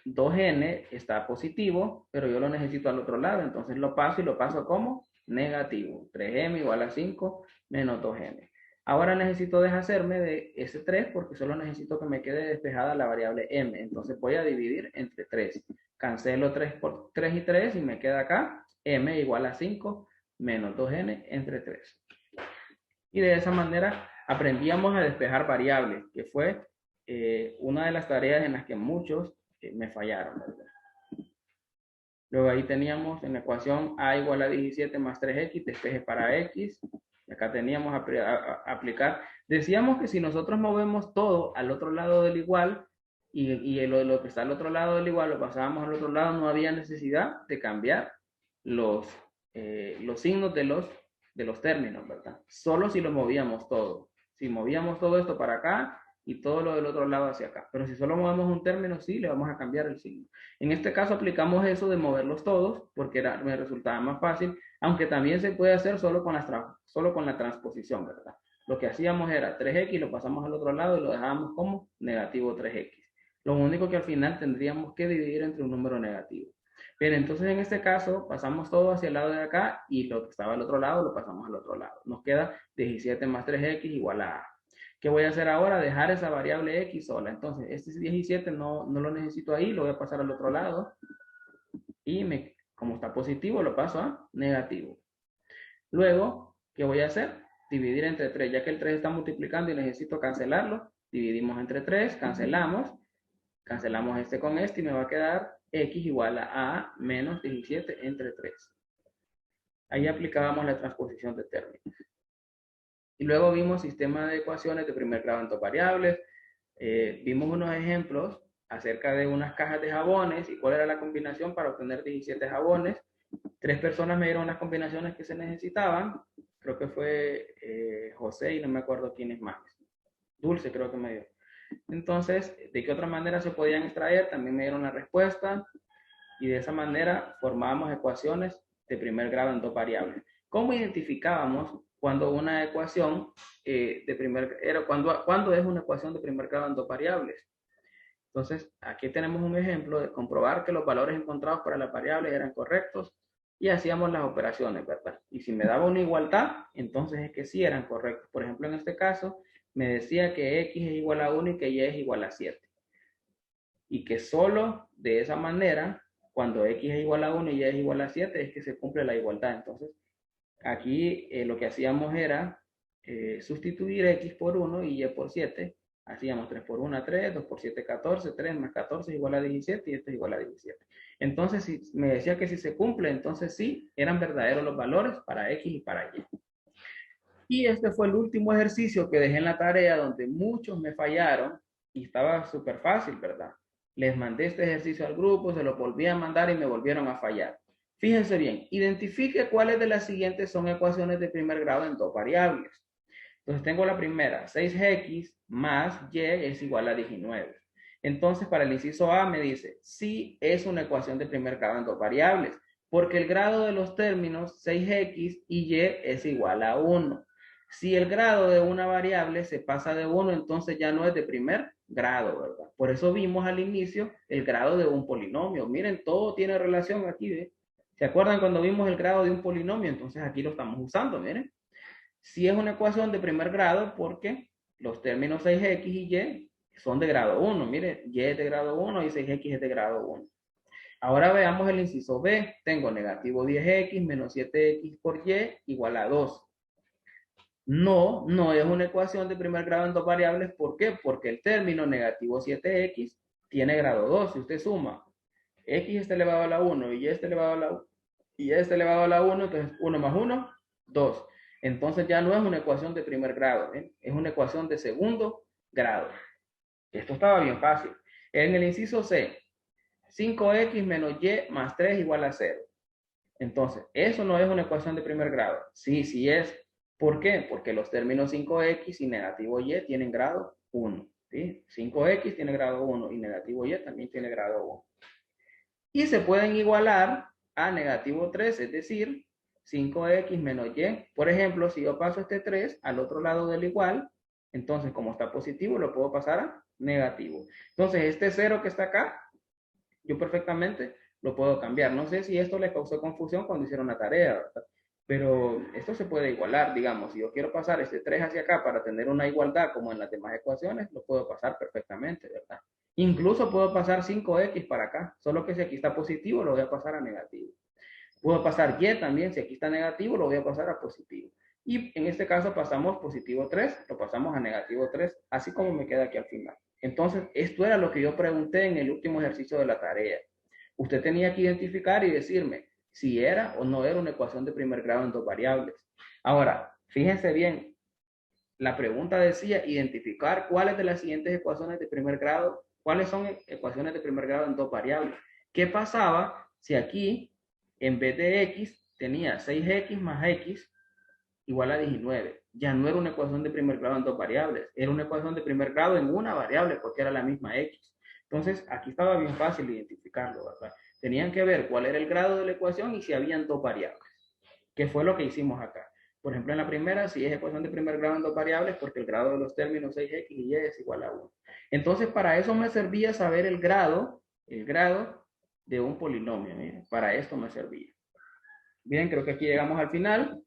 2n está positivo, pero yo lo necesito al otro lado, entonces lo paso y lo paso como negativo. 3m igual a 5 menos 2m. Ahora necesito deshacerme de ese 3 porque solo necesito que me quede despejada la variable m. Entonces voy a dividir entre 3. Cancelo 3 por 3 y 3 y me queda acá m igual a 5 menos 2n entre 3. Y de esa manera aprendíamos a despejar variables, que fue una de las tareas en las que muchos me fallaron, ¿verdad? Luego ahí teníamos en la ecuación a igual a 17 más 3x, despeje para x. Y acá teníamos aplicar. Decíamos que si nosotros movemos todo al otro lado del igual y lo que está al otro lado del igual lo pasábamos al otro lado, no había necesidad de cambiar los signos de los términos, ¿verdad? Solo si lo movíamos todo. Si movíamos todo esto para acá y todo lo del otro lado hacia acá. Pero si solo movemos un término, sí, le vamos a cambiar el signo. En este caso aplicamos eso de moverlos todos porque me resultaba más fácil, aunque también se puede hacer solo con la transposición, ¿verdad? Lo que hacíamos era 3x, lo pasamos al otro lado y lo dejábamos como negativo 3x. Lo único que al final tendríamos que dividir entre un número negativo. Bien, entonces en este caso pasamos todo hacia el lado de acá y lo que estaba al otro lado lo pasamos al otro lado. Nos queda 17 más 3x igual a. ¿Qué voy a hacer ahora? Dejar esa variable x sola. Entonces, este 17 no lo necesito ahí, lo voy a pasar al otro lado. Y como está positivo, lo paso a negativo. Luego, ¿qué voy a hacer? Dividir entre 3. Ya que el 3 está multiplicando y necesito cancelarlo, dividimos entre 3, cancelamos este con este y me va a quedar x igual a menos 17 entre 3. Ahí aplicábamos la transposición de términos. Y luego vimos sistema de ecuaciones de primer grado en dos variables. Vimos unos ejemplos acerca de unas cajas de jabones y cuál era la combinación para obtener 17 jabones. 3 personas me dieron las combinaciones que se necesitaban. Creo que fue José y no me acuerdo quién es más. Dulce creo que me dio. Entonces, ¿de qué otra manera se podían extraer? También me dieron la respuesta y de esa manera formábamos ecuaciones de primer grado en dos variables. ¿Cómo identificábamos cuando una ecuación cuando es una ecuación de primer grado en dos variables? Entonces, aquí tenemos un ejemplo de comprobar que los valores encontrados para las variables eran correctos y hacíamos las operaciones, ¿verdad? Y si me daba una igualdad, entonces es que sí eran correctos. Por ejemplo, en este caso, me decía que x es igual a 1 y que y es igual a 7. Y que solo de esa manera, cuando x es igual a 1 y y es igual a 7, es que se cumple la igualdad. Entonces, aquí lo que hacíamos era sustituir x por 1 y y por 7. Hacíamos 3 por 1, 3, 2 por 7, 14, 3 más 14 es igual a 17 y esto es igual a 17. Entonces, si me decía que si se cumple, entonces sí, eran verdaderos los valores para x y para y. Y este fue el último ejercicio que dejé en la tarea donde muchos me fallaron y estaba súper fácil, ¿verdad? Les mandé este ejercicio al grupo, se lo volví a mandar y me volvieron a fallar. Fíjense bien, identifique cuáles de las siguientes son ecuaciones de primer grado en dos variables. Entonces tengo la primera, 6x más y es igual a 19. Entonces para el inciso A me dice, sí es una ecuación de primer grado en dos variables, porque el grado de los términos 6x y y es igual a 1. Si el grado de una variable se pasa de 1, entonces ya no es de primer grado, ¿verdad? Por eso vimos al inicio el grado de un polinomio. Miren, todo tiene relación aquí, ¿ve? ¿Se acuerdan cuando vimos el grado de un polinomio? Entonces aquí lo estamos usando, miren. Si es una ecuación de primer grado porque los términos 6x y y son de grado 1. Mire, y es de grado 1 y 6x es de grado 1. Ahora veamos el inciso B. Tengo negativo 10x menos 7x por y igual a 2. No es una ecuación de primer grado en dos variables. ¿Por qué? Porque el término negativo 7x tiene grado 2. Si usted suma x está elevado a la 1 y y está elevado a la 1, entonces 1 más 1, 2. Entonces ya no es una ecuación de primer grado, ¿eh? Es una ecuación de segundo grado. Esto estaba bien fácil. En el inciso C, 5x menos y más 3 igual a 0. Entonces, eso no es una ecuación de primer grado. Sí, sí es. ¿Por qué? Porque los términos 5x y negativo y tienen grado 1. ¿Sí? 5x tiene grado 1 y negativo y también tiene grado 1. Y se pueden igualar a negativo 3, es decir, 5x menos y. Por ejemplo, si yo paso este 3 al otro lado del igual, entonces como está positivo, lo puedo pasar a negativo. Entonces, este 0 que está acá, yo perfectamente lo puedo cambiar. No sé si esto les causó confusión cuando hicieron la tarea, ¿verdad? Pero esto se puede igualar, digamos, si yo quiero pasar este 3 hacia acá para tener una igualdad como en las demás ecuaciones, lo puedo pasar perfectamente, ¿verdad? Incluso puedo pasar 5x para acá, solo que si aquí está positivo, lo voy a pasar a negativo. Puedo pasar y también, si aquí está negativo, lo voy a pasar a positivo. Y en este caso pasamos positivo 3, lo pasamos a negativo 3, así como me queda aquí al final. Entonces, esto era lo que yo pregunté en el último ejercicio de la tarea. Usted tenía que identificar y decirme si era o no era una ecuación de primer grado en dos variables. Ahora, fíjense bien, la pregunta decía identificar cuáles de las siguientes ecuaciones de primer grado, cuáles son ecuaciones de primer grado en dos variables. ¿Qué pasaba si aquí, en vez de x, tenía 6x más x igual a 19? Ya no era una ecuación de primer grado en dos variables, era una ecuación de primer grado en una variable porque era la misma x. Entonces, aquí estaba bien fácil identificarlo, ¿verdad? Tenían que ver cuál era el grado de la ecuación y si habían dos variables, que fue lo que hicimos acá. Por ejemplo, en la primera, si es ecuación de primer grado en dos variables, porque el grado de los términos 6x y y es igual a 1. Entonces, para eso me servía saber el grado de un polinomio. Miren, para esto me servía. Bien, creo que aquí llegamos al final.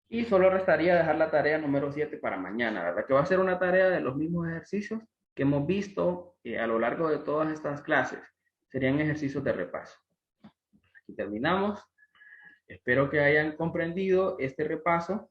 Y solo restaría dejar la tarea número 7 para mañana, ¿verdad? Que va a ser una tarea de los mismos ejercicios que hemos visto a lo largo de todas estas clases. Serían ejercicios de repaso. Aquí terminamos. Espero que hayan comprendido este repaso